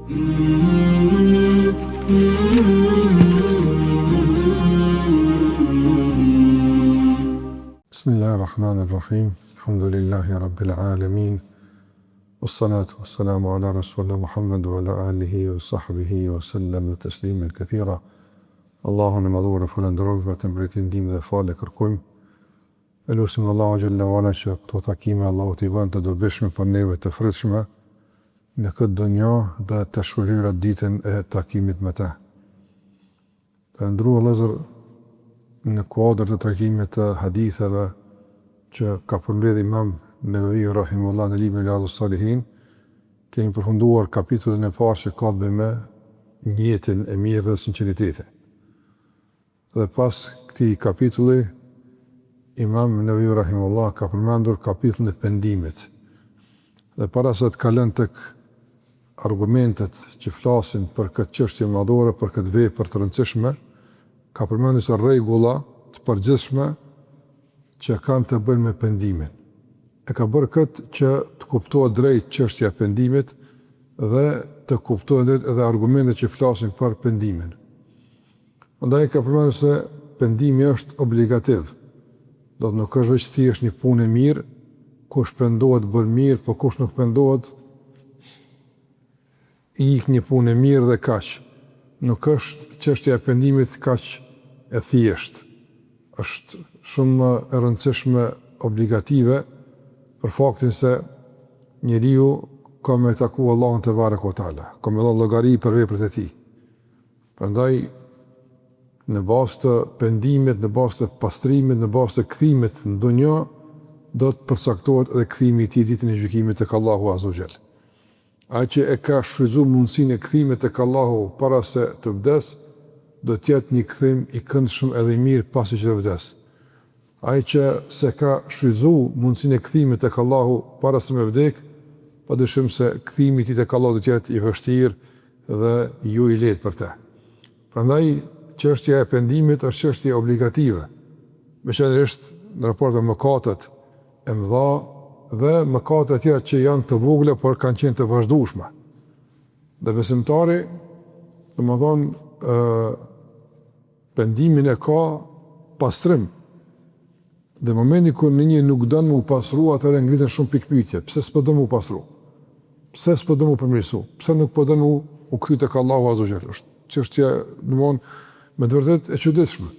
Bismillahirrahmanirrahim. Alhamdulillahi rabbil alamin. Wassalatu wassalamu ala rasulillah Muhammad wa ala alihi wa sahbihi wa sallam taslimen kathira. Allahun e madhuar falenderojmë, vetëm për të ndihmën dhe falë kërkojmë. Elusim Allahu xhalla wala që këto takime Allahu t'i vënë të dobishme për neve të fritshme në këtë dunjë dhe të shpëlyra ditën e takimit me të. Të ndrua Vëllezër, në kuadër të trajtimit të haditheve që ka përmbledhur Imam Nevawi rahimahullah në librin Riyadhus Salihin, kemi përfunduar kapitullin e parë që ka të bëjë me njetën e mirë dhe sinqeritetin. Dhe pas këtij kapitulli, Imam Nevawi rahimahullah ka përmendur kapitullin e pendimit. Dhe para se të kalojmë tek argumentet që flasin për këtë çështje madhore, për këtë vepër të rëndësishme, ka përmendur se rregulla të përgjithshme që kanë të bëjnë me pendimin. E ka bërë këtë që të kuptohet drejt çështja e pendimit dhe të kuptohet drejt edhe argumentet që flasin për pendimin. Andaj ka përmendur se pendimi është obligativ. Do të nuk është veç thjesht një punë e mirë, kush pendohet bën mirë, po kush nuk pendohet i ik një punë e mirë dhe kaq. Nuk është çështja e pendimit kaq e thjeshtë. Është shumë e rëndësishme, obligative, për faktin se njeriu ka me taku Allahun te barekuhu teala, ka me dhënë llogari për veprat e tij. Prandaj në bazë të pendimit, në bazë të pastrimit, në bazë të kthimit në dunjë, do të përcaktohet edhe kthimi i tij ditën e gjykimit tek Allahu azza wa jall. Ai që e ka shfrytzuar mundësinë e kthimit tek Allahu para se të vdes, do të jetë një kthim i këndshëm edhe i mirë pasi që të vdes. Ai që se ka shfrytzuar mundësinë e kthimit tek Allahu para se me vdek, padyshim se kthimi i tij tek Allahu do të jetë i vështirë dhe jo i lehtë për të. Prandaj çështja e pendimit është çështje obligative, veçanërisht në raport me mëkatet e mëdha dhe mëkatet e tjera që janë të vogla por kanë qenë të vazhdueshme. Dhe besimtari, domethënë, pendimin e ka pastrim. Dhe momenti kur një nuk don më u pasru, atëherë ngritën shumë pikpyetje. Pse s'po do më u pasru? Pse s'po do më përmirësu? Pse nuk po do më u kthy tek Allahu azza wa jall? Është çështje, domethënë, me të vërtetë e çuditshme.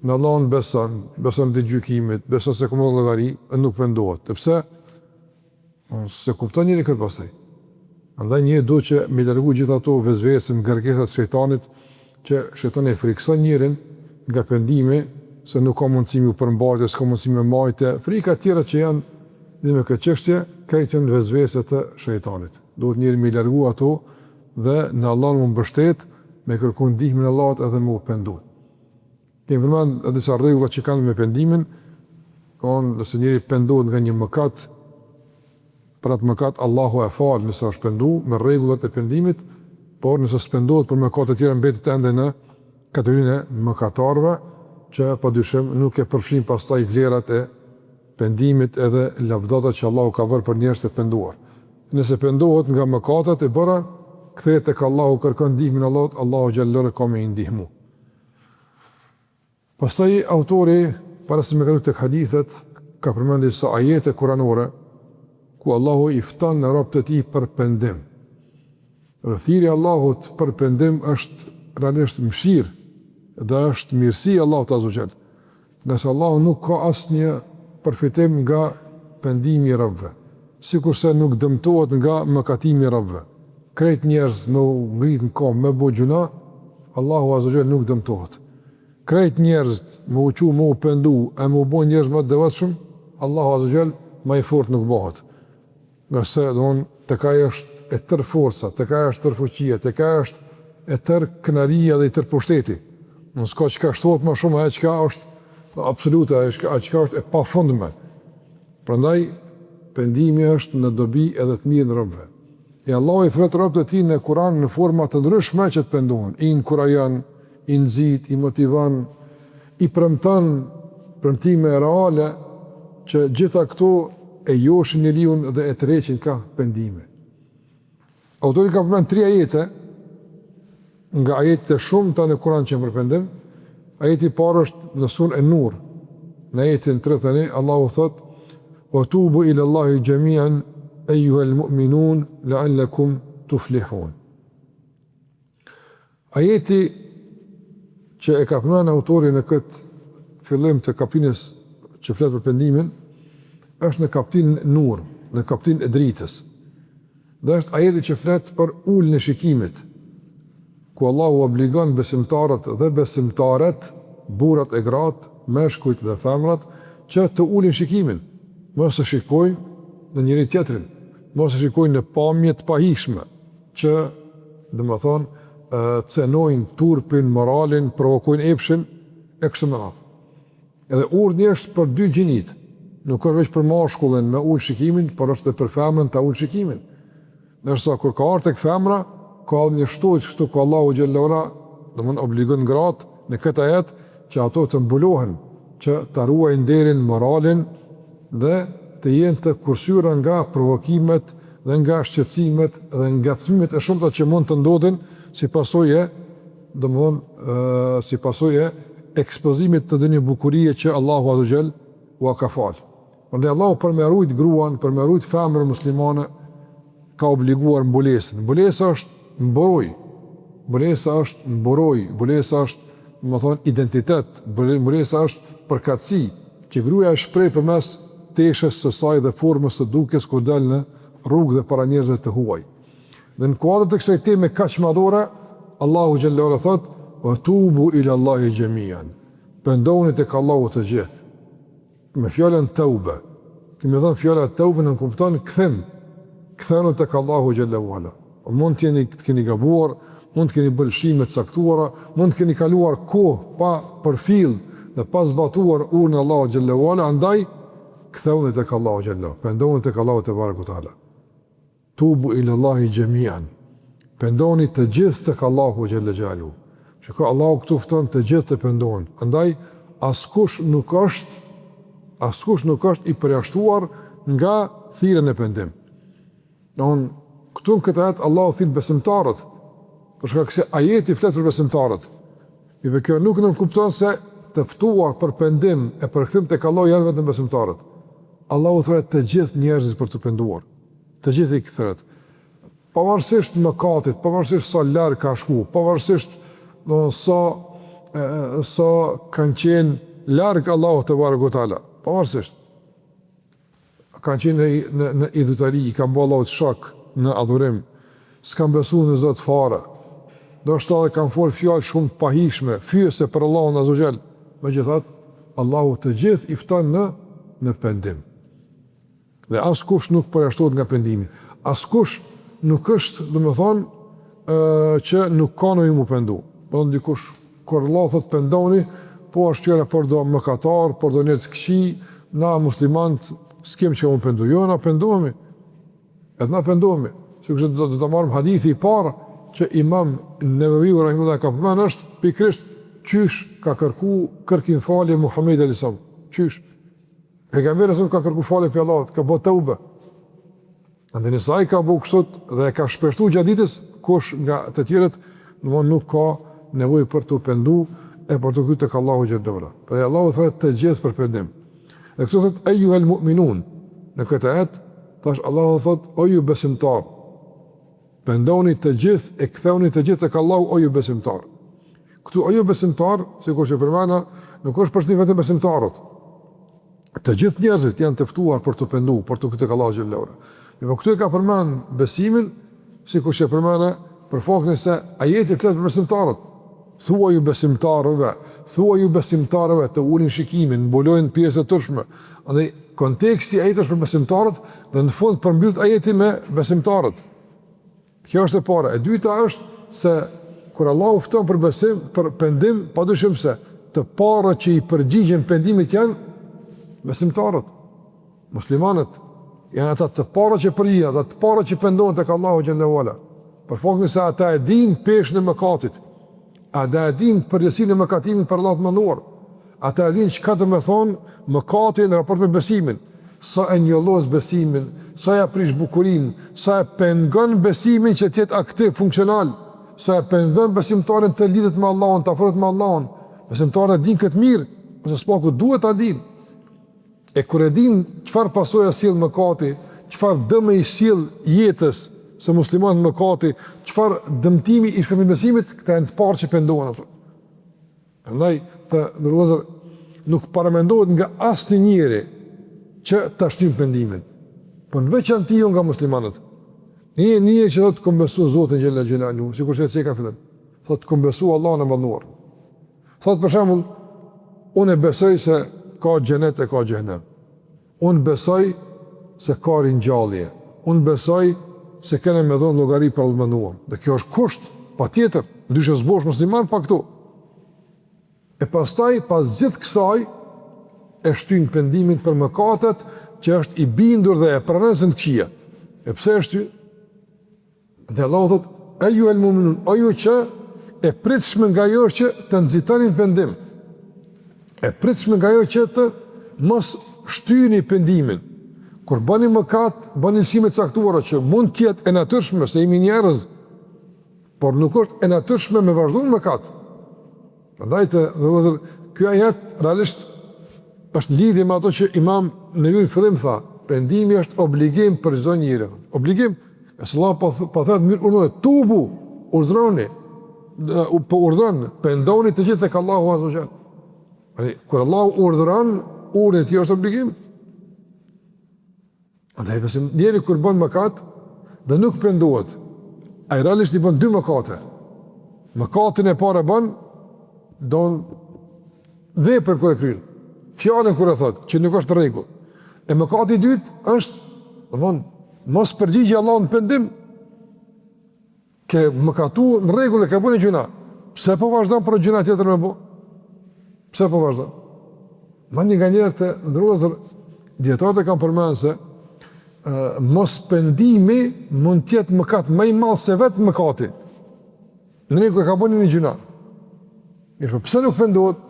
Në Allahun beson të gjykimit, beson se komo llogari, nuk pendohet. Pse? Se kupton njëri këtë pastaj. Andaj një duhet që me largu gjithë ato vezvese, ngarkesat e shejtanit, që shejtani e frikson njërin nga pendimi, se nuk ka mundësi më përmbajtje, s'ka mundësi më majte, frika të tjera që janë dhe me këtë çështje, këto janë vezvese të shejtanit. Duhet njëri me largu ato dhe në Allahun më mbështet, me kërku ndihmën e Allahut edhe më u pendu. Kemi përmend disa rregulla që kanë me pendimin, nëse njëri pendohet nga një mëkat, për atë mëkat Allahu e fal nëse është pendu me rregullat e pendimit, por nëse s'pendohet për mëkate të tjera mbetet ende në kategorinë e mëkatarëve, që padyshim nuk e përfshin pastaj vlerat e pendimit edhe lavdatat që Allahu ka vënë për njerëz të penduar. Nëse pendohet nga mëkatet e bëra, kthehet tek Allahu, kërkon ndihmën e Allahut, Allahu xhallahu ka më ndihmu. Pastaj autori, para se me kalu tek hadithet, ka përmendur disa ajete kuranore ku Allahu i fton në robët e tij për pendim. Rrethiri Allahut për pendim është realisht mëshirë dhe është mirësi Allahut azza wa jall. Nëse Allahu nuk ka asnjë përfitim nga pendimi i robëve, sikurse nuk dëmtohet nga mëkatimi i robëve. Krejt njerëz me ngrit në kom, me bo gjuna, Allahu azza wa jall nuk dëmtohet. Krejt njerëz me u qu, me u pendu, e me u bo njerëz më të devotshëm, Allahu azza wa jall më i fortë nuk bëhet. Nëse tek ai është e tërë forca, tek ai është tërë fuqia, tek ai është e tërë kënaria dhe i tërë pushteti. Nuk ka çka shtohet më shumë, ajo çka është absolute, ajo çka është e pafundme. Prandaj pendimi është në dobi edhe të mirë në robëve. E Allah i thret robët e tij në Kur'an në forma të ndryshme që të pendohen. I inkurajon, i nxit, i motivon, i premton premtime reale që gjitha këto e joshin njeriu dhe e tërheqin ka pendime. autori ka përmend 3 ajete nga ajetet e shumta në Kur'an që përmendim. Ajeti i parë është në surën An-Nur. Në ajetin 31 Allahu thot: "Wa tubu ila Allahi jami'an ayyuhal mu'minun la'allakum tuflihun." Ajeti që e ka përmendur autori në këtë fillim të kapitulit që flet për pendimin është në kapitullin Nur, në kapitullin e dritës. Dhe është ajeti që flet për ulën e shikimit, ku Allahu obligon besimtarët dhe besimtaret, burrat e gratë, meshkujt dhe femrat, që të ulin shikimin, mos të shikojnë në njëri tjetrin, mos të shikojnë në pamje të pahishme, që domethënë cenojnë turpin, moralin, provokojnë epshin e kështu me radhë. Edhe urdhni është për 2 gjinit. Nuk është vetëm për mashkullin me ul shikimin, por është edhe për femrën ta ul shikimin. Ndërsa kur ka ardhur tek femra, ka një shtoç kështu ku Allahu xhallahu ala domthon obligon gratë në këtë ajet që ato të mbulohen, që ta ruajnë nderin, moralin dhe të jenë të kursyra nga provokimet dhe nga shqetësimet dhe ngacmimet e shumta që mund të ndodhin si pasojë, domthon si pasojë ekspozimit të një bukurie që Allahu azza xal u ka fal. Prandaj Allahu për me rujt gruan, për me rujt femrën muslimane ka obliguar mbulesën. Mbulesa është mburoj. Mbulesa është mburoj, mbulesa është, domethënë, identitet, mbulesa është përkatësi që gruaja e shpreh përmes teshës së saj dhe formës së dukjes kur dal në rrugë dhe para njerëzve të huaj. Dhe në kuadër të kësaj teme kaq madhore, Allahu xhallahu ala thot: "Wa tubu ila Allahi jami'an." Pendoni tek Allahu të gjithë. Me fjalën tauba. Kemi thënë fjala tauba në kupton kthim. Kthenu tek Allahu xhallahu ala. Mund të keni gabuar, mund të keni bërë lëshime të caktuara, mund të keni kaluar kohë pa përfill dhe pa zbatuar urën e Allahu xhallahu ala, andaj ktheni tek Allahu xhallahu. Pendoni tek Allahu te barekutaala. Tubu ila Allahi jami'an. Pendoni të gjithë tek Allahu xhallahu xhalu. Shikoj, Allahu këtu fton të gjithë të pendohen. Andaj askush nuk është i përjashtuar nga thirrja e pendim. Don këtu në këtë ajet Allahu thirr besimtarët. Për shkak se ajeti flet për besimtarët. Dhe kjo nuk kupton se të ftuar për pendim e për kthim tek Allahu janë vetëm besimtarët. Allahu thret të gjithë njerëzit për të penduar. Të gjithë i kthret. Pavarësisht mëkatit, pavarësisht sa larg ka shku, pavarësisht sa kanë qenë larg Allahut te barekutaala, pavarësisht kanë qenë në idhutari, i kanë bërë Allahut shok në adhurim, s'kan besuar në Zot fare, do shta dhe kanë folë fjalë shumë pahishme, fyese për Allahun azza xal. Megjithatë, Allahu të gjithë i fton në pendim. Dhe askush nuk përjashtohet nga pendimi. Askush nuk është, domethënë, që nuk ka nevojë mu pendu. Po dikush kur Allah thot pendoni, po është fjala për do mëkatar, për do njerëz këqij, na muslimanët s'kem që mu pendu. Jo, na pendohemi. Edhe na pendohemi. Sikur do të marrim hadithi i parë që Imam Nevavi rahimahullah ka përmendur është pikërisht qysh ka kërkim falje Muhamedi alayhis salam. Qysh? Pejgamberi ka kërku falje për Allahut, ka bë tauba. Andaj nëse ai ka bëu kështu dhe e ka shpeshtuar gjatë ditës, kush nga të tjerët nuk ka nevojë për të penduar e për të kthyer tek Allahu xhallahu ala. Por Allahu thotë të gjithë për pendim. Dhe kështu thotë ayyuhal mu'minun. Në këtë ajet thash Allahu thotë o ju besimtar. Pendoni të gjithë e ktheuni të gjithë tek Allahu o ju besimtar. Këtu o ju besimtar, sikur që përmana, nuk është për vetëm besimtarët. Të gjithë njerëzit janë të ftuar për të penduar, për të kthyer tek Allahu xhallahu ala. Dhe këtu e ka përmend besimin, sikur që përmana për faktin se ajeti flet për besimtarët. Thuaj ju besimtarëve të ulin shikimin, mbulojnë pjesë të turshme. Andaj konteksti i ajetit është për besimtarët dhe në fund përmbyllet ajeti me besimtarët. Kjo është e para. E dyta është se kur Allahu fton për besim, për pendim, padyshim se të parë që i përgjigjen pendimit janë besimtarët, muslimanët. Janë ata të parë që përgjigjen, ata të parë që pendohen tek Allahu xhallahu ala. Për faktin se ata e dinë peshën e mëkatit. Ata e dinë përgjegjësinë e mëkatimit për Allahut mënduar. Ata e dinë çka do të thonë mëkati në raport me besimin. Sa e njollos besimin, sa ja prish bukurinë, sa e pengon besimin që të jetë aktiv, funksional, sa e pengon besimtarin të lidhet me Allahun, të afrohet me Allahun. Besimtari din këtë mirë, ose s'paku duhet ta din. E kur e din çfarë pasojë sjell mëkati, çfarë dëm i sjell jetës së muslimanët mëkati, çfarë dëmtimi i shkëmbimit besimit, këta janë të parë që pendohen ato. Prandaj të ndërlozë nuk paramendohet nga asnjë njeri që ta shtyn pendimin. Po në veçantë jo nga muslimanët. Një njeri që do të kombesu Zotin xhella xhelalu, sikur se ka fillim. Thotë kombesu Allahun e mëdhur. Thotë për shembull, unë besoj se ka xhenet e ka xhenem. Unë besoj se ka ringjallje. Unë besoj se kene me dhonë llogari për allëmanuar. Dhe kjo është kusht, pa tjetër, ndryshe zbosh musliman pa këtu. E pastaj, pas gjithë kësaj, e shtyn pendimin për mëkatet që është i bindur dhe e pranon se të këqija. E pse e shtyn? Dhe Allahu thot, eju el mu'minun, eju që e pritshme nga jo që të nxitanin pendim. E pritshme nga jo që të mos shtyni pendimin. Kur bëni mëkat, bëni lësime të caktuara që mund të jetë e natyrshme se jemi njerëz, por nuk është e natyrshme me vazhduar mëkat. Prandaj të vëllezër, ky ajet realisht është lidhje me ato që Imam Nevawi në fillim tha, pendimi është obligim për çdo njeri. Obligim, se Allah po thotë mirë urdhëron, tubu, urdhroni, po urdhron, pendoni të gjithë tek Allahu azza wa jall. Kur Allahu urdhëron, urdhët i është obligim. Andaj besim, njeri kur bën mëkat dhe nuk pendohet, ai realisht i bën dy mëkate. Mëkatin e parë bën don vepër kur e kryen. Fjalën kur e thot, që nuk është rregull. E mëkati i dytë është, domthon, mos përgjigje Allahun në pendim. Ke mëkatu në rregull e ka bënë gjuna. Pse po vazhdon për gjuna tjetër me bë? Pse po vazhdon? Mandi nga njerë të ndërruazër, dietarët e kanë përmendur se mos pendimi mund tjetë mëkat më i madh se vetë mëkati. Në rregull e ka bënë një gjuna. Mirë, pse nuk pendohet?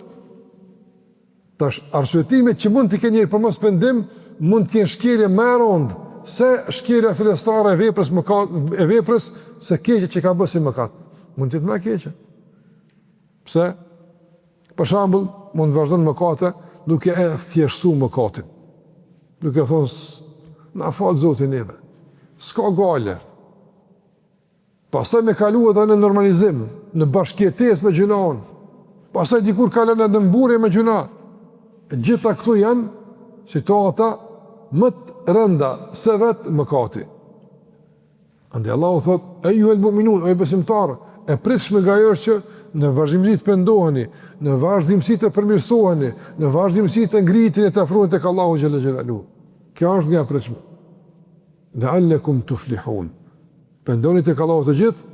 Tash arsyetimet që mund të kenë njëri për mos pendim mund të jenë shkelje më e rëndë se shkelja fillestare e veprës mëkat e veprës se keqja që ka bërë si mëkat. Mund të jetë më e keqe. Pse? Për shembull, mund të vazhdon mëkate duke e thjeshtësuar mëkatin. Duke thonë na fal Zoti neve. S'ka gale. Pastaj me kaluat anë në normalizim, në bashkëjetesë me gjunahun. Pastaj dikur kalon në dëmburje me gjuna. Gjitha këtu janë situata më të rënda se vetë mëkati. Ande Allahu thot, ejuhel mu'minun, o besimtar, e pritshme nga jo që në vazhdimsi të pendoheni, në vazhdimsi të përmirësoheni, në vazhdimsi të ngriteni të afroheni tek Allahu xhalla xhelalu. Kjo është nga pritshme. La'allakum tuflihun. Pendoni tek Allahu të gjithë,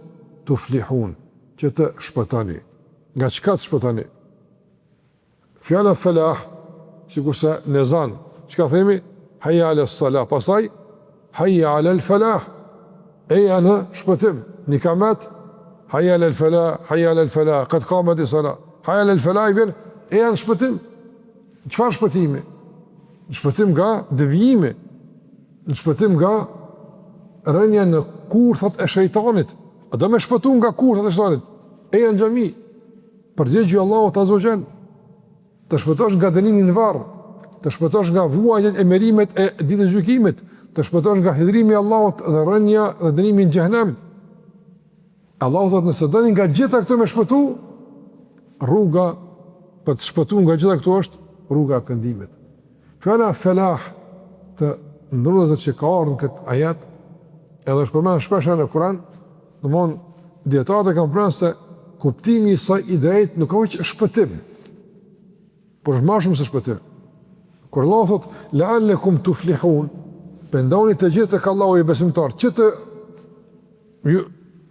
tuflihun, që të shpëtoni. Nga çka të shpëtoni? Fjala falah, sikurse në zan, çka themi? Hayya 'ala s-salah, pastaj hayya 'ala al-falah. Eja në shpëtim, nikamet, hayya 'ala al-falah, hayya 'ala al-falah, qad qamat as-salah. Hayya 'ala al-falah i bën eja në shpëtim. Çfarë shpëtimi? Në shpëtim nga devijimi, në shpëtim nga rënja në kurthat e shejtanit. A do me shpëtu nga kurthat e shejtanit? Eja në xhami. Përgjigju Allahut azza wa jall. Të shpëtosh nga dënimi në varr, të shpëtosh nga vuajtjet e merimet e ditës së gjykimit, të shpëtosh nga hidhrimi i Allahut dhe rënja dhe dënimi në xhenem. Allahu thotë nëse doni nga gjitha këto me shpëtu, rruga për të shpëtuar nga gjitha këto është rruga e pendimit. Fjala falah të ndërruazët që ka ardhur në këtë ajet, edhe është përmendur shpesh në Kur'an, domthon dietarët e kanë pranuar se kuptimi i saj i drejtë nuk ka vetë shpëtim, por është më shumë se shpëtim. Kur Allah thot la'allakum tuflihun, pendoni të gjithë tek Allahu i besimtar, që të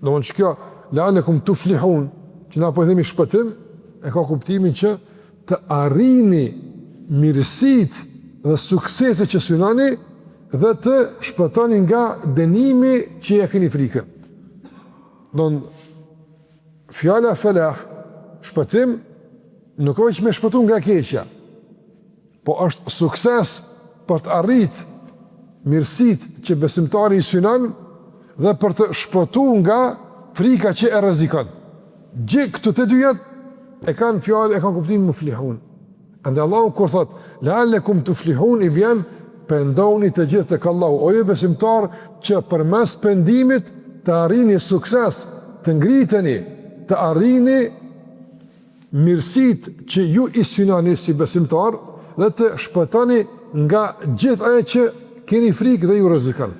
domthon që kjo la'allakum tuflihun, që na po themi shpëtim, e ka kuptimin që të arrini mirësitë dhe sukseset që synoni dhe të shpëtoni nga dënimi që ja keni frikën. Don fjala falah, shpëtim, nuk është me shpëtu nga keqja, po është sukses për të arrit mirësitë që besimtari i synon dhe për të shpëtuar nga frika që e rrezikon. Gjithë këto të dyja e kanë fjalë, e kanë kuptimin muflihun. Andaj Allahu kur thot la'allakum tuflihun, i vjen pendoni të gjithë tek Allahu. O ju besimtar që përmes pendimit të arrini sukses, të ngriteni, të arrini mirësitë që ju i synoni si besimtar dhe të shpëtoni nga gjithë ajo që keni frikë dhe ju rrezikon.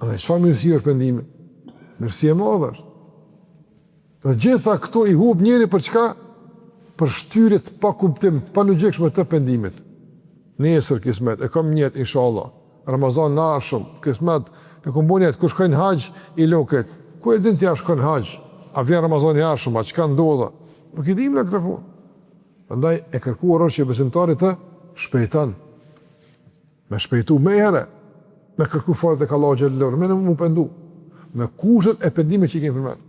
Andaj çfarë mirësi është pendimi? Mirësi e madhe. Dhe gjitha këto i hub njëri për çka? Për shtyrit pa kuptim, pa logjikshme të pendimit. Nesër kismet, e kam njët, inshallah. Ramazan në arshëm, kismet, e kom bu njët, kur shkojnë haqë, i loket. Ku e din t'ja shkojnë haqë? A vjen Ramazan i arshëm, a qka ndodha? Nuk i dim në këtë punë. Andaj e kërkuar është që besimtarit të shpejtan. Me shpejtu me here, me kërku falet e ka Allahu Gjellewala, me në mu pendu. Me kushtet e pendimit që i kemë përmen.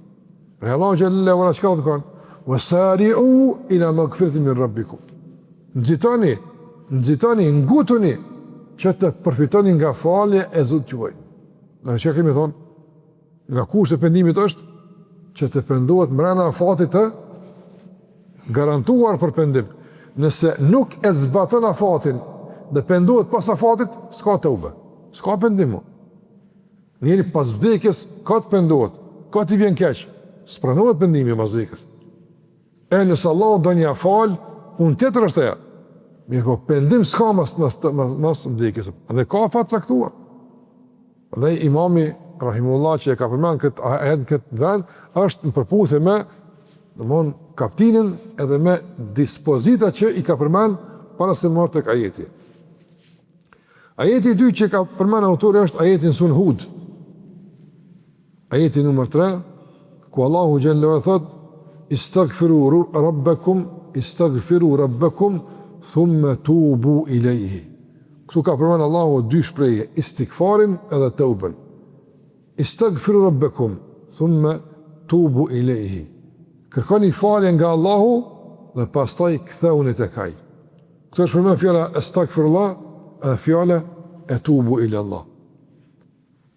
Për Allahu Gjellewala qka të kanë? Wasari'u ila magfiratin min rabbikum. Nxitoni, ngutuni që të përfitoni nga falja e Zotit juaj. Në që kemi thonë, nga kushtet e pendimit është që të pendohet mbrana afatit të garantuar për pendim. Nëse nuk e zbaton afatin dhe pendohet pas afatit, s'ka tauba, s'ka pendim. Njëri pas vdekjes ka të pendohet, ka të vjen keq, s'pranohet pendimi pas vdekjes. E nësë Allah do një fal, unë tjetër është eja. Mirë po, pendim s'ka mas vdekjes. Dhe ka fatë caktuar. Dhe imami, rahimullah, që e ka përmen këtë vend, është në përputhje me kaptinin edhe me dispozita që i ka përmen para se marrë tek ajeti. Ajeti 2 që ka përmen autori është ajeti në Sun Hud. Ajeti nëmër 3, ku Allahu Gjellewala thot, Istaghfiru rabbakum thumma tubu ilayhi. Këtu ka përmen Allahu 2 shpreje, istighfarin edhe tauben. Istaghfiru rabbakum thumma tubu ilayhi. Kërkoni falje nga Allahu dhe pastaj ktheuni tek ai. Këtu është përmen fjala astaghfirullah edhe fjala etubu ila Allah.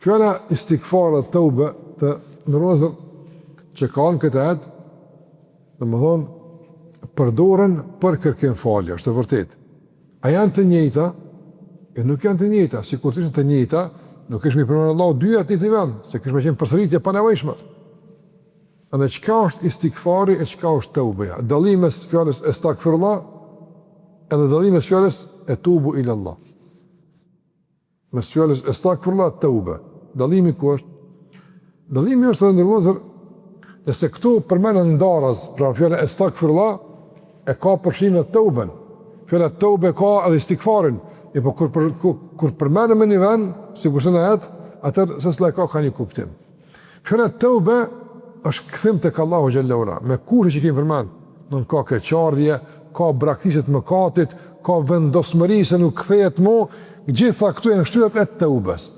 Fjala istighfar dhe taube të ndërozër që ka në këtë ajet, dhe më thonë, përdoren për kërkim falje, është të vërtet. A janë të njëjta? E nuk janë të njëjta, si kur të ishën të njëjta, nuk ishme i përmenë Allah 2 atë të vend, se kishme qenë përsëritje pa nevojshme. Edhe qka është istighfari e qka është taubeja? Dallimes fjales astaghfirullah edhe dallimes fjales etubu ila Allah. Mes fjales astaghfirullah taube. Dallimi ku është? Dallimi është të ndërlozër, nëse këtu përmenën ndaraz, pra fjale astaghfirullah, e ka përshime të tauben. Fjale taube ka edhe istighfarin. E po kur përmenën me një vend, si kurse në jetë, atër sësle ka një kuptim. Fjale taube është këthim të Allahu Gjellewala, me kurse që kemi përmenë, nën ka keqardhje, ka braktisit mëkatit, ka vendosmëri se nuk kthehet mo, gjitha këtu e në shtyrat e taubes.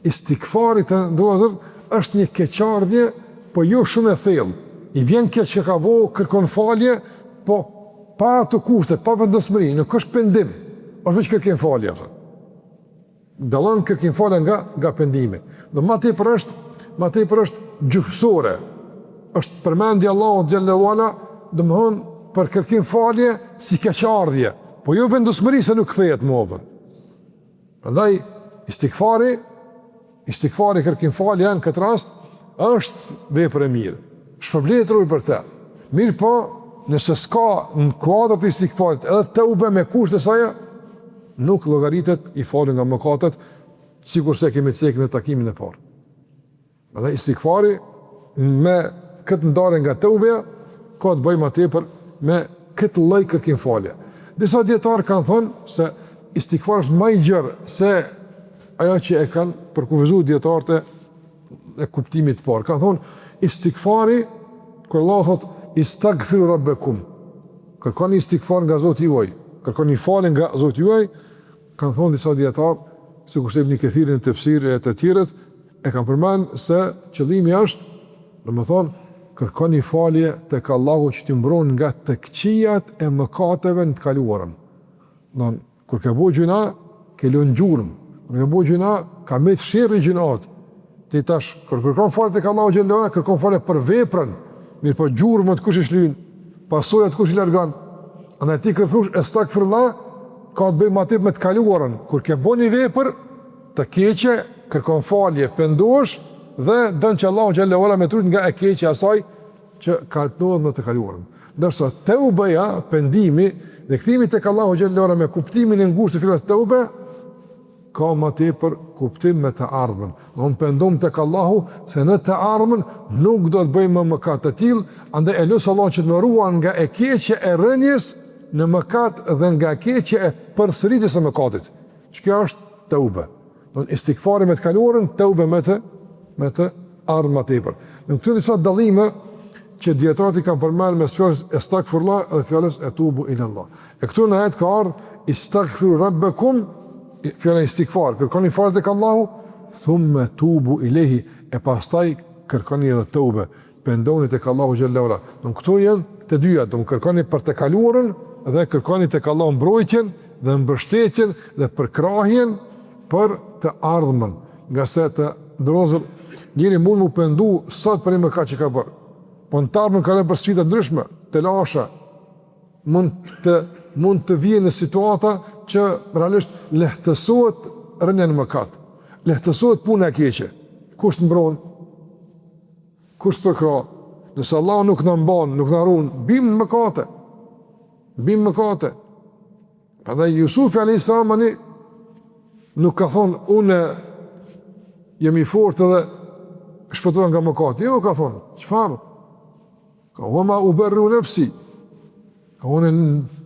Istighfari të ndërlozër është një keqardhje, po jo shumë e thellë. I vjen keq që ka bo, kërkon falje, po pa ato kushte, pa vendosmëri, nuk është pendim, është veç kërkim falje. Dallon kërkim falje nga pendimi. Do ma tepër është gjyqësore, është përmendja Allahu Gjellewala, domthon për kërkim falje si keqardhje, po jo vendosmëri se nuk kthehet më vonë. Prandaj istighfari kërkim falje në këtë rast është vepër e mirë. Shpërblet rrugë për të. Mirë po, nëse s'ka në kuadrat e istighfarit edhe tauba me kushte saj, nuk llogaritet i falur nga mëkatet, sikurse kemi thënë në takimin e parë. Prandaj istighfari me këtë ndarje nga tauba ka të bëjë më tepër me këtë lloj kërkim falje. Disa dietarë kanë thënë se istighfari është më i gjerë se ajo që e kanë përkufizuar dietarët e kuptimit të parë. Kanë thonë istighfari, kur Allah thot istaghfiru rabbakum, kërkoni istighfar nga Zoti juaj, kërkoni falje nga Zoti juaj, kanë thonë disa dietarë, sikur se Ibn Kathir në tefsir e të tjerët, e kanë përmend se qëllimi është, domethënë, kërkoni falje tek Allahu që t'i mbron nga të këqijat e mëkateve në të kaluarën. Kur ke bëu gjuna, ke lënë gjurmë, Në bu gjuna, ka me të shirë i gjunat. Ti tash, kërkon falë të ka Allahu Gjellera, kërkon falë për veprën, mirë po gjurë më të kush i shlyn, pasojat kush i largan. Andaj ti kërthush, estakfirullah, ka të bëjë ma tip me të kaluarën. Kur ke bo një vepër, të keqe, kërkon falje, pendosh, dhe dënë që Allahu Gjellera me trujt nga e keqe asaj, që ka të nodhë në të kaluarën. Dërsa të ubeja, pendimi, dhe këthimi të ka Allahu Gjellera me kuptimin e ngushtë të fillet të ube, ka ma tepër kuptim me të ardhmen. Në unë pendom të ka Allahu, se në të ardhmen nuk do të bëjmë mëkat të tillë, andaj e lusë Allah që të më ruan nga e keqe e rënjes në mëkat dhe nga e keqe e përsëritjes së mëkatit. Që kjo është të ube. Në istikfari me të kaluarën, të ube me të ardhmë ma tepër. Në këtë disa dallime që dietarët kanë përmendur mes fjalës estakfirullah dhe fjalës etubu ila Allah. E këtu në ajet ka ardhur istaghfiru rabbakum, fjala istikfar, kërkoni falë tek Allahu, thumma tubu ilehi, e pastaj kërkoni edhe tëube, pendoni tek Allahu xhallahu ala. Don këto janë të dyja, do kërkoni për të kaluarën dhe kërkoni tek Allahu mbrojtjen dhe mbështetjen dhe përkrahjen për të ardhmen. Nga se të ndrozur njëri mund mu pendu sot për një mëkat që ka bërë. Po në të ardhmen ka lënë për sfida ndryshme, të lasha, mund të vijë në situata që realisht lehtësohet rënja në mëkat, lehtësohet puna e keqe. Kush të mbron? Kush të përkra? Nëse Allah nuk në mban, nuk në ruan, bim në mëkate. Bim mëkate. Prandaj Jusufi a.s. nuk ka thonë, unë jam i fortë dhe shpëtohem nga mëkati. Jo, ka thonë, çfarë? Ka wama uberru nafsi. Unë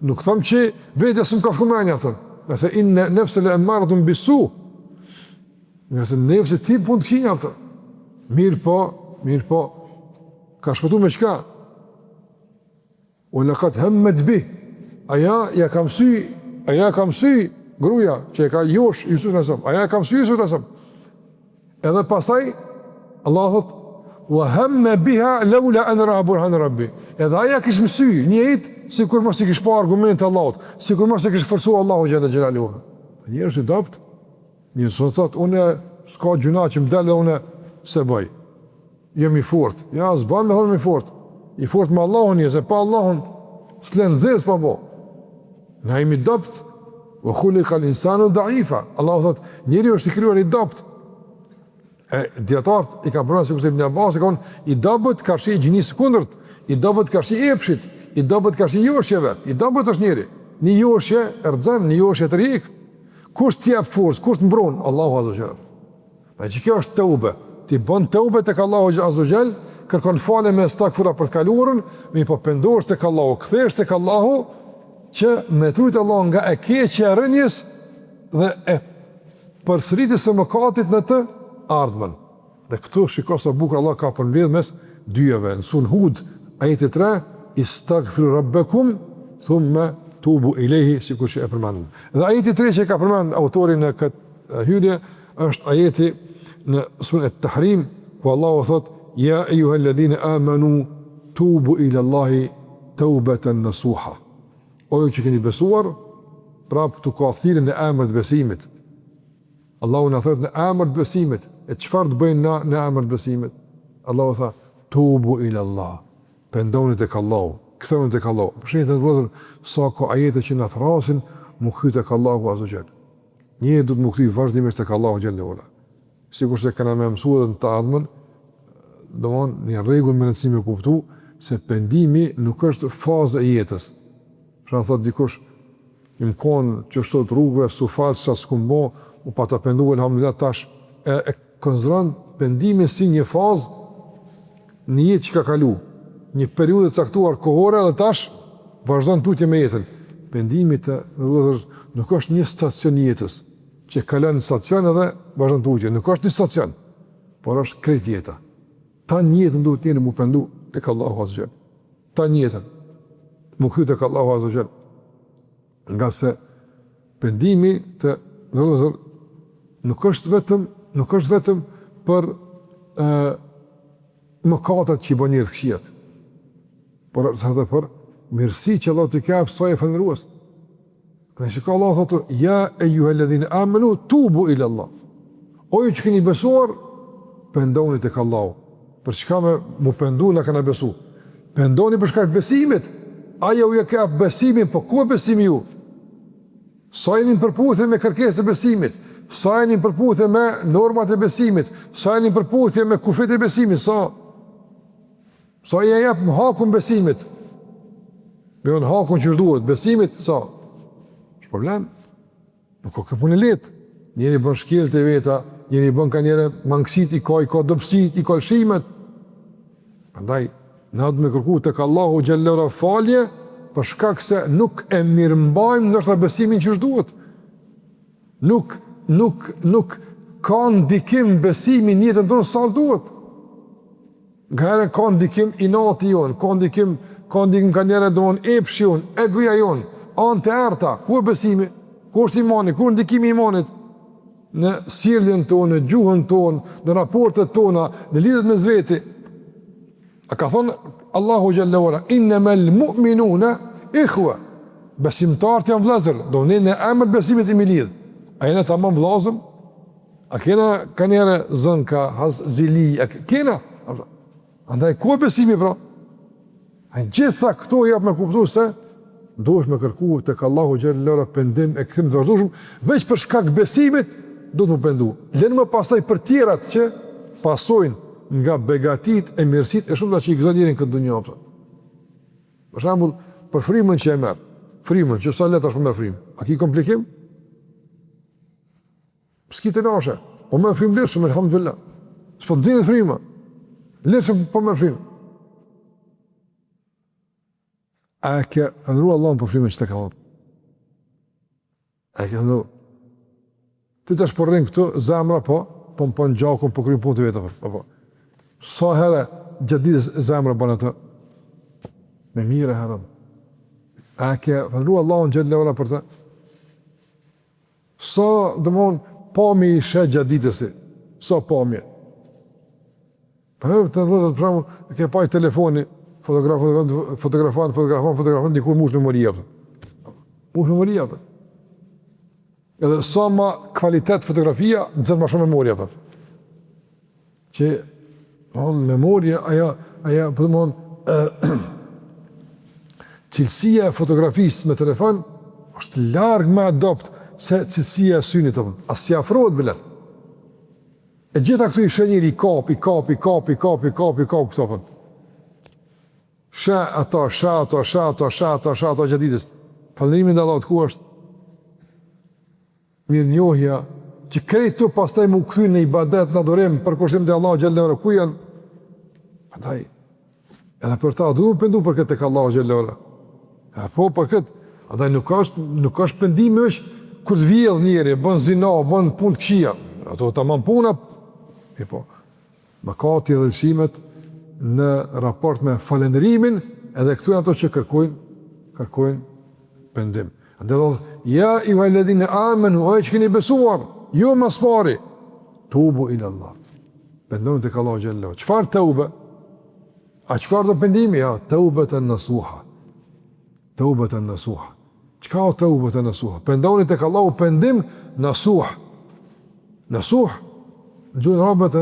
nuk thëmë që vetja së më ka shkumenja të, nëse inë nefse le emmaratun bisu, nëse nefse ti pun të kinja të. Mirë po, ka shpëtu me qka? O lëkat hemmet bi, aja ka mësy gruja, që e ka josh Jusuf nësëm, aja ka mësy Jusuf nësëm. Edhe pasaj, Allah thot, wa hemme biha laula an ra'a burhan rabbi. Edhe aja kish mësy njëjt, si kur mos i kish pa argumente Allahut, si kur mos i kish forcu Allahu xhalla xhelaluhu. Njerëz i dopt, një sot thot, unë s'ka gjuna që më dalë unë se bëj. Jam i fort. Ja, s'ban me thonë i fort. I fort me Allahun, se pa Allahun s'len nxez pa bo. Na jemi dopt, wa khuliqa al-insanu da'ifa. Allahu thot, njeriu është i krijuar i dopt. Dietarët i kanë pranuar se Ibn Abbas ka i dobët ka shi gjinisë kundërt, i dobët ka shi epshit, i dobët ka shi joshjeve, i dobët është njeri. Një joshje erdhën, një joshje të rik. Kush t'i jep forcë, kush të mbron? Allahu azza wajal. Pa që kjo është teube. Ti bën teube tek Allahu azza wajal, kërkon falje me stakfura për të kaluarën, mi po pendosh tek Allahu, kthesh tek Allahu që me trujt Allah nga e keqja e rënjes dhe e përsëritjes së mëkatit në të ardhmen. Dhe këtu shiko sa bukur Allah ka përmbledh mes dyjave. Në Sun Hud, ajeti 3, istaghfiru rabbakum thumma tubu ilayhi, sikur që e përmendëm. Dhe ajeti 3 që ka përmend autori në këtë hyrje është ajeti në Sun at-Tahrim, ku Allahu thot: "Ya ayyuhalladhina amanu tubu ila Allahi tawbatan nasuha." O ju që keni besuar, prap këtu ka thirrjen e emrit besimit. Allahu na thot në emër të besimit. E çfarë të bëjnë na në emër të besimit? Allahu tha: "Tubu ila Allah." Pendoni tek Allahu, kthehuni tek Allahu. Përshëndet të vëllezër, sa ka ajete që na thrasin mu kthy tek Allahu azza xal. Një do të mu kthy vazhdimisht tek Allahu xhalla wala. Sigurisht se kanë më mësuar në të ardhmen, domthon një rregull më rëndësishme e kuptu se pendimi nuk është fazë e jetës. Pra thot dikush, im kon që shtot rrugëve, su falë sa s'kumbo, u pa të pendu, alhamdulillah, tash, e konsideron pendimin si një fazë një jetë që ka kalu, një periudhë caktuar kohore dhe tash vazhdon tutje me jetën. Pendimi të nuk është një stacion jetës, që kalon në stacion edhe vazhdon tutje, nuk është një stacion, por është krejt jeta. Ta njëtën duhet njëri mu pendu tek Allahu azza xal. Ta njëtën mu kthy tek Allahu azza xal. Nga se pendimi të vëllezër nuk është vetëm për mëkatet që i bën njerëz këqijat, por edhe për mirësi që Allah t'i ka sa e falërues. Dhe shikoj Allah thotë, ja eyyuhalladhina amanu tubu ila Allah. O ju që keni besuar, pendoni tek Allahu. Për çka mu pendu na kanë besu? Pendoni për shkak të besimit. Aja u ka besimin, po ku besimi ju? Sa jeni në përputhje me kërkesat e besimit? Sa jeni në përputhje me normat e besimit? Sa jeni në përputhje me kufit e besimit? Sa ja jep hakun besimit? Me unë hakun që duhet, besimit, sa? Shë problem? Nuk ka punë lehtë. Njeri bën shkelët e veta, njeri bën ka njëre mangësit, i ka dobësit, i ka lëshimet. Prandaj, na duhet me kërku tek Allahu xhallahu falje, për shkak se nuk e mirëmbajmë ndoshta besimin që duhet. Nuk ka ndikim besimi në jetën tonë sa duhet. Gjëra ka ndikim inati jon, ka ndikim ka njëra don epshi jon, egoja jon, anë të errta, ku është besimi, ku është imani, ku ndikimi i imanit në sjelljen tonë, në gjuhën tonë, në raportet tona, në lidhjet me zveti. A ka thonë Allahu xhallahu ala, innamal mu'minuna ikhwa. Besimtarët janë vëllezër, do ne në emër besimit i lidh. A jena tamam vëllazëm? A kena kanjere zënka, zili, a kena? Andaj ku besimi pra? A gjitha këto jap me kuptu se duhesh me kërku tek Allahu xhallahu ala pendim e kthim të vazhdueshëm, veç për shkak besimit do të më pendu. Lënë më pasaj për tjerat që pasojnë nga begatit e mirësit e shumë që i gëzën njerin këtë dunja. Për shambull, për frimën që e merë, frimën, që sa letë është për merë frimë, a ki komplikim? S'ki të nashe, po merë frimë lirëshëm, alhamdulillah. S'po të zinët frimë, lirëshëm po merë frimë. A e keëndru Allah për frimën që të ka thonë? A e keëndru? Ti të shpërrin këtu, zemra po në gjakun, po krymë punë të vetë, po. Sa herë gjatë ditës zemra bënë atë? Me mire herëm. A ke fëndru Allahun xhallahu ala për të? Sa dëmon pami i shë gjatë ditësi? Sa pami? Për e të ndëzët për shumë, ke paj telefoni, fotografan, dikur mush memoria. Mush memoria. Edhe sa ma kvalitet fotografia, nëzët ma shumë memoria. Që memoria, aja përmon, cilësia e fotografisë me telefon është largë me adopt se cilësia e synit, asë si afrohet bile. E gjitha këtu i shenjiri, i kapi, këto. Shë ato gjatë ditës. Falënderimin dhe Allahut ku është? Mirë njohja, që krejt të pastaj mu këthy në ibadet, në adorim, për kushtim të Allahu xhallahu ala, ku janë? Andaj, edhe për ta, du më pendu për këtë tek Allahu xhallahu ala. Po për këtë, andaj nuk është pendimi është, kur të vjedh njeri, bën zina, bën punë të këqija. Ato tamam puna, po, mëkati dhe lëshimet në raport me falënderimin, edhe këtu janë ato që kërkojnë pendim. Andaj Allah, ja eyyuhalladhina amanu, o që keni besuar, jo mas pari, tubu ila Allah. Pendojnë tek Allahu xhallahu. Çfarë tauba? A çfarë do pendimi? Ja, taubatan nasuha. Taubatan nasuha. Çka o taubatan nasuha? Pendojnë tek Allahu pendim nasuh. Nasuh, gjuhën arabe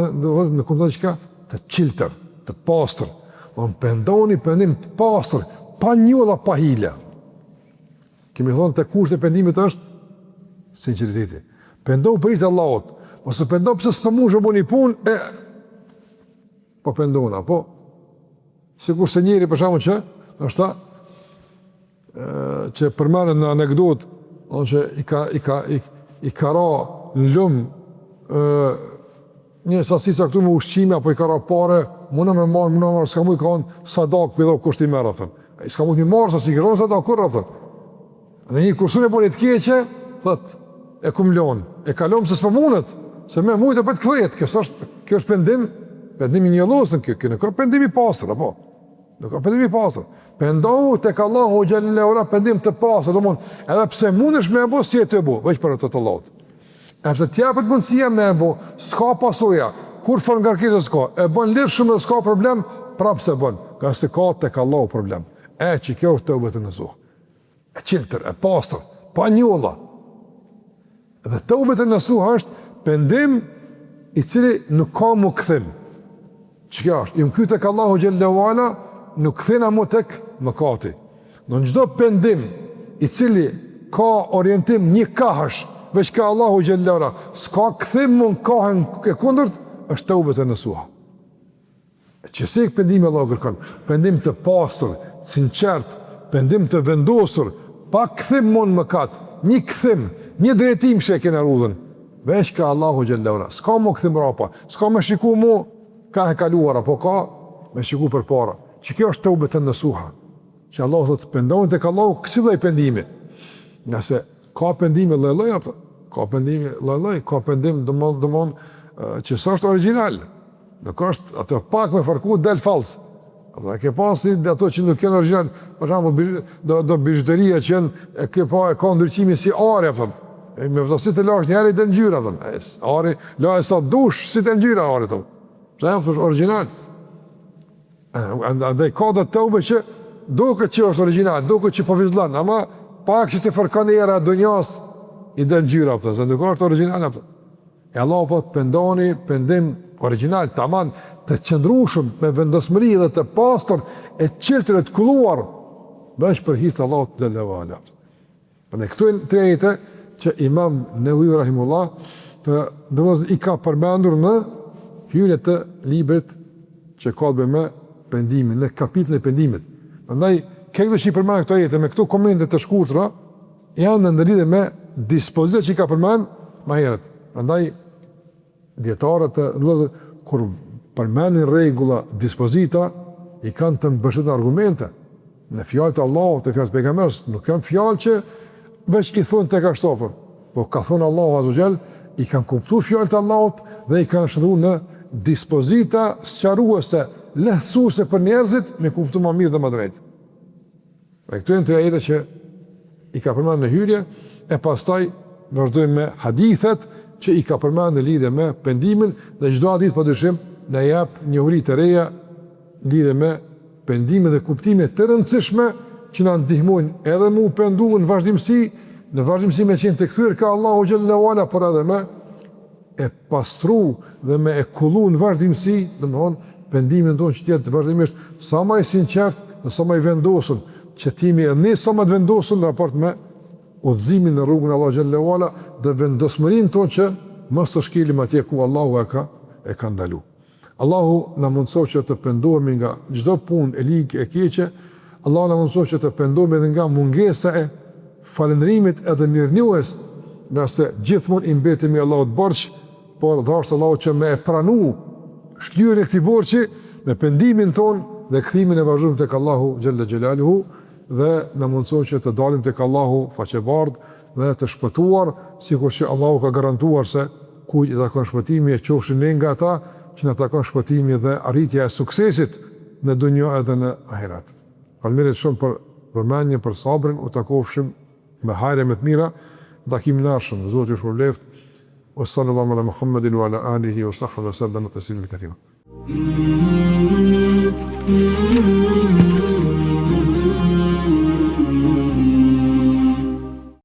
në kupton çka? Të çiltër, të pastër. On pendoni pendim të pastër, pa njolla, pa hile. Kemi thonë të kusht e pendimit është sinceriteti. Pendohu për ishtë Allahot, ose pendohu pëse së pëmush e bu një pun, po pendohuna, po. Sikur se njeri për shamu që, është ta, që përmene në anekdot, që i ka ra në lumë, një sasica këtu me ushqime, apo i ka ra pare, muna me marë, s'ka mu i ka onë sadak, për edhe kushti merë, i s'ka mu të një marë, sa si i ka ronë sadak, kur, dhe një kursun e bonit keqe, thët, e kumlon, e kalom se s'pa mundet, se me mujtë e për të këdhet, kjo është pendimi një losën, kjo nuk ka pendimi pasër, apo? Nuk ka pendimi pasër. Pendohu tek Allahu xhallahu ala pendim të pasër, do mund, edhe pse mundesh me e bo, si e të e bo, veç për të Allahut. E përse t'japet mundësia me e bo, s'ka pasoja, kur fërë ngarkesë s'ka, e bën lirë shumë dhe s'ka problem, prapë se bën, ka se ka tek Allahu problem. Që kjo është të ubet e nëzuh. E qiltër, e pastër, pa njolla. Dhe tawbet nasuha është pendim i cili nuk ka mu këthim. Çka është? Jam ky tek Allahu xhallahu ala, nuk kthena mu tek mëkati. Në çdo pendim i cili ka orientim një kahësh, veç ka Allahu xhallahu ala, s'ka kthim mu në kahën e kundërt, është tawbet nasuha. Që si pendimi Allahu kërkon, pendim të pastër, sinqert, pendim të vendosur, pa kthim mu në mëkat, një kthim, një drejtim që e kena rrudhën, veç ka Allahu xhallahu ala, s'ka mu kthim rapa, s'ka me shiku mu ka e kaluara, po ka me shiku për para. Që kjo është tawbet nasuha. Që Allahu thotë pendohen tek Allahu kësi lloj pendimi. Nëse ka pendime lloj-lloj apo ka pendime lloj-lloj, ka pendim domon që s'është origjinal. Nuk është ato pak me farku del fals. Apo ke pasi ato që nuk janë origjinal, për shembull do bijuteria që janë ka ndryqimi si ari apo. Me vështirësi të lash një herë i ngjyra apo. Ari la sa dush si të ngjyra ari ato. Pra është origjinal. Andaj ka do tawbe që duket që është origjinal, duket që po vizllon, ama pak që të fërkon era e dunjas i dën ngjyra ato, se nuk është origjinal ato. E Allahu po të pendoni pendim origjinal, tamam, të qëndrueshëm me vendosmëri dhe të pastër e çeltër të kulluar, bash për hir të Allahut xhallahu ala. Në këto tre ajete që Imam Newawi rahimullah të domosdoshmë i ka përmendur në hyrje të librit që ka të bëjë me pendimin, në kapitullin e pendimit. Prandaj këto që i përmend këto ajete me këto komente të shkurtra janë në lidhje me dispozitat që i ka përmend më herët. Prandaj dietarët kur përmendin rregulla, dispozita, i kanë të mbështetur argumente. Në fjalët e Allahut, të fjalët e pejgamberit, nuk kanë fjalë që veç i thonë tek ashtu, po ka thonë Allahu azza xal, i kanë kuptuar fjalët e Allahut dhe i kanë shndruar në dispozita sqaruese, lehtësuese për njerëzit me kuptim më mirë dhe më drejt. Pra këto janë tre ajete që i ka përmendur në hyrje, e pastaj vazhdojmë me hadithet që i ka përmendur në lidhje me pendimin dhe çdo hadith padyshim na jep njohuri të reja lidhje me pendimin dhe kuptime të rëndësishme që na ndihmojnë edhe më u pendu në vazhdimsi me qenë të kthyer ka Allahu xhallahu ala, por edhe me e pastru dhe me e kullu në vazhdimsi, domthonë pendimin tonë që tjetë vazhdimisht sa më i sinqert dhe sa më i vendosur, që timi e ne sa më të vendosur në raport me udhëzimin në rrugën e Allahu xhallahu ala dhe vendosmërinë tonë që mos të shkelim atje ku Allahu e ka ndalu. Allahu na mundsoj që të pendohemi nga çdo punë e ligë e keqe. Allahu na mundsoj që të pendohemi edhe nga mungesa e falëndrimit edhe mirënjohjes, nëse gjithmonë i mbetemi Allahut borxh, por dashur Allahu që më e pranu shlyerjen e këtij borxhi me pendimin ton dhe kthimin e vazhdueshëm tek Allahu xhalla xhelaluhu, dhe na mundsoj që të dalim tek Allahu faqebardh dhe të shpëtuar, sikur që Allahu ka garantuar se kujt i takon shpëtimi e qofshin ne nga ata që na takon shpëtimi dhe arritja e suksesit në dunjë edhe në ahiret. Faleminderit shumë për vëmendjen, për sabrin, u takofshim me hajre më të mira, takimin e ardhshëm. Zoti ju shpëleft. Wa sallallahu ala Muhammedin wa ala alihi wa sahbihi wa sallam taslima katira.